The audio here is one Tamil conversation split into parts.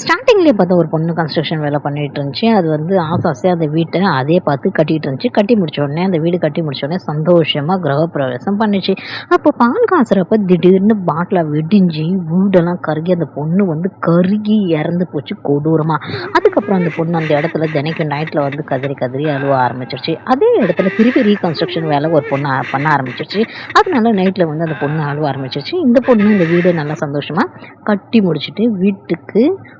ஸ்டார்டிங்லேயே பார்த்தா ஒரு பொண்ணு கன்ஸ்ட்ரக்ஷன் வேலை பண்ணிட்டு இருந்துச்சு. அது வந்து ஆசையா அந்த வீட்டை அதே பார்த்து கட்டிட்டு இருந்துச்சு. கட்டி முடிச்ச உடனே அந்த வீடு கட்டி முடிச்ச உடனே சந்தோஷமா கிரகப்பிரவேசம் பண்ணுச்சு. அப்போ பால் காசுறப்ப திடீர்னு பாட்டில வெடிஞ்சு வீடெல்லாம் கருகி அந்த பொண்ணு வந்து கருகி இறந்து போச்சு கொடூரமா. அதுக்கப்புறம் அந்த பொண்ணு அந்த இடத்துல தினைக்கும் நைட்ல வந்து கதறி கதறி அழுவ ஆரம்பிச்சிருச்சு. அதே இடத்துல திருப்பி ரீகன்ஸ்ட்ரக்ஷன் வேலை ஒரு பொண்ணு பண்ண ஆரம்பிச்சிருச்சு. அதனால நைட்ல வந்து அந்த பொண்ணு அழுவ ஆரம்பிச்சிருச்சு. இந்த பொண்ணு இந்த வீடு நல்லா சந்தோஷமா கட்டி முடிச்சுட்டு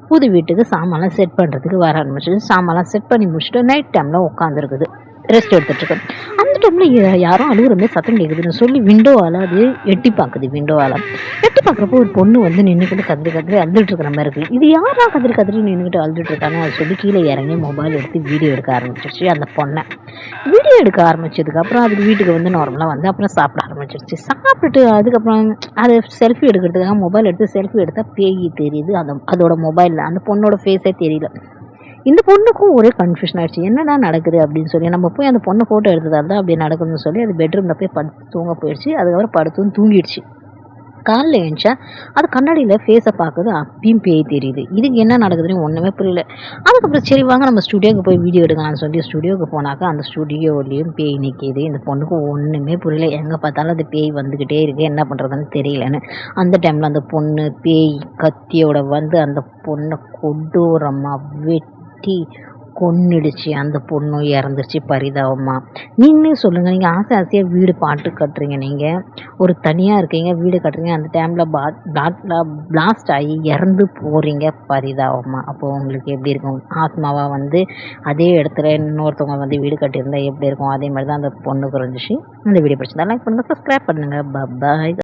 புது வீட்டுக்கு சாமான்லாம் செட் பண்ணுறதுக்கு வர ஆரம்பிச்சிது. சாமான்லாம் செட் பண்ணி முடிச்சுட்டு நைட் டைமில் உட்காந்துருக்குது, ரெஸ்ட் எடுத்துகிட்ருக்கு. அந்த டைமில் யாரும் அழுகுற மாதிரி சத்தம் கேட்குதுன்னு சொல்லி விண்டோவால் அது எட்டி பார்க்குது. விண்டோவால் எட்டி பார்க்குறப்போ ஒரு பொண்ணு வந்து நின்றுக்கிட்டு கதறி கதறி அழுதுட்டு இருக்கிற மாதிரி இருக்குது. இது யாரா கதறி கதறி நின்றுக்கிட்டு அழுதுட்டு இருக்காங்க அது சொல்லி கீழே இறங்கி மொபைல் எடுத்து வீடியோ எடுக்க ஆரம்பிச்சிருச்சு. அந்த பொண்ணை வீடியோ எடுக்க ஆரம்பிச்சதுக்கப்புறம் அதுக்கு வீட்டுக்கு வந்து நார்மலாக வந்து அப்புறம் சாப்பிட ஆரம்பிச்சிருச்சு. சாப்பிட்டுட்டு அதுக்கப்புறம் அது செல்ஃபி எடுக்கிறதுக்காக மொபைல் எடுத்து செல்ஃபி எடுத்தால் பேய் தெரியுது. அதோட மொபைலில் அந்த பொண்ணோட ஃபேஸே தெரியல. இந்த பொண்ணுக்கும் ஒரே கன்ஃபியூஷன் ஆயிடுச்சு. என்னடா நடக்குது அப்படின்னு சொல்லி நம்ம போய் அந்த பொண்ணை ஃபோட்டோ எடுத்ததா இருந்தால் அப்படி நடக்குதுன்னு சொல்லி அது பெட்ரூமில் போய் படுத்து தூங்க போயிடுச்சு. அதுக்கப்புறம் படுத்தும் தூங்கிடுச்சு. காலைல எழுந்துச்சா அது கண்ணாடியில் ஃபேஸை பார்க்குது, அப்பயும் பேய் தெரியுது. இதுக்கு என்ன நடக்குதுன்னு ஒன்றுமே புரியல. அதுக்கப்புறம் சரி வாங்க நம்ம ஸ்டுடியோவுக்கு போய் வீடியோ எடுக்கலாம்னு சொல்லி ஸ்டுடியோவுக்கு போனாக்கா அந்த ஸ்டுடியோவிலையும் பேய் நிற்கிது. இந்த பொண்ணுக்கு ஒன்றுமே புரியல. எங்கே பார்த்தாலும் அந்த பேய் வந்துக்கிட்டே இருக்குது, என்ன பண்ணுறதுன்னு தெரியலன்னு. அந்த டைமில் அந்த பொண்ணு பேய் கத்தியோட வந்து அந்த பொண்ணை கொடூரமாக வெட்டி கொன்னுடுச்சு. அந்த பொண்ணும் இறந்துருச்சு பரிதாபமாக. நீங்களே சொல்லுங்கள், நீங்கள் ஆசையாக வீடு பாட்டு கட்டுறீங்க, நீங்கள் ஒரு தனியாக இருக்கீங்க, வீடு கட்டுறீங்க, அந்த டைமில் பிளாஸ்ட் ஆகி இறந்து போகிறீங்க பரிதாபமாக. அப்போது உங்களுக்கு எப்படி இருக்கும்? ஆத்மாவாக வந்து அதே இடத்துல இன்னொருத்தவங்க வந்து வீடு கட்டியிருந்தா எப்படி இருக்கும்? அதே மாதிரி தான் அந்த பொண்ணுக்கு இருந்துச்சு. இந்த வீடியோ பிடிச்சிருந்தா லைக் பண்ணுங்கள், சப்ஸ்கிரைப் பண்ணுங்கள். பாய்.